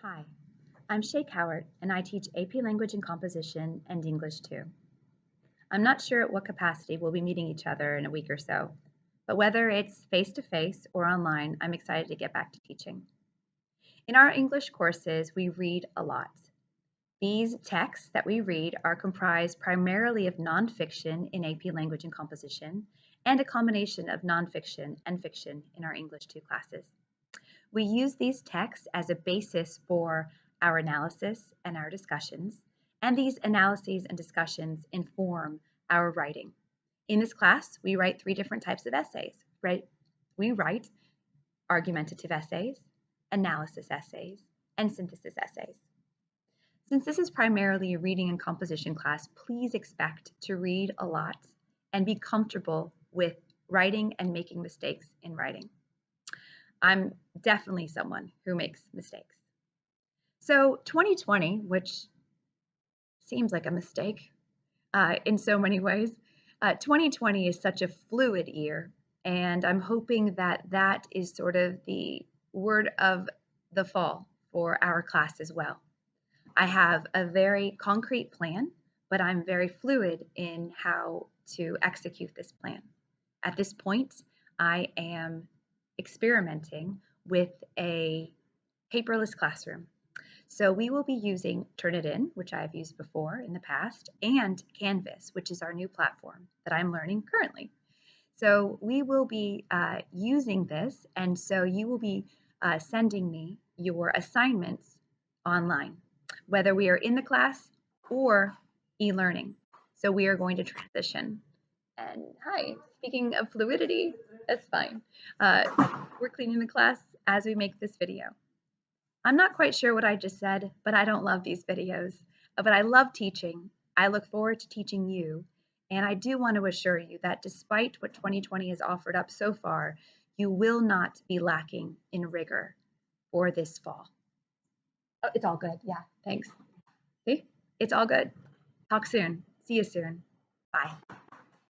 Hi, I'm Cowart, and I teach AP Language and Composition and English too. I'm not sure at what capacity we'll be meeting each other in a week or so, but whether it's face-to-face or online, I'm excited to get back to teaching. In our English courses, we read a lot. These texts that we read are comprised primarily of nonfiction in AP Language and Composition, and a combination of nonfiction and fiction in our English 2 classes. We use these texts as a basis for our analysis and our discussions, and these analyses and discussions inform our writing. In this class, we write 3 different types of essays, right? We write argumentative essays, analysis essays, and synthesis essays. Since this is primarily a reading and composition class, please expect to read a lot and be comfortable with writing and making mistakes in writing. I'm definitely someone who makes mistakes. So 2020, which seems like a mistake in so many ways, 2020 is such a fluid year, and I'm hoping that that is sort of the word of the fall for our class as well. I have a very concrete plan, but I'm very fluid in how to execute this plan. At this point, I am experimenting with a paperless classroom. So we will be using Turnitin, which I've used before in the past, and Canvas, which is our new platform that I'm learning currently. So we will be using this, and so you will be sending me your assignments online, whether we are in the class or e-learning. So we are going to transition. And hi, speaking of fluidity, that's fine. We're cleaning the class as we make this video. I'm not quite sure what I just said, but I don't love these videos. But I love teaching. I look forward to teaching you. And I do want to assure you that despite what 2020 has offered up so far, you will not be lacking in rigor for this fall. Oh, it's all good. Yeah, thanks. See, it's all good. Talk soon. See you soon. Bye.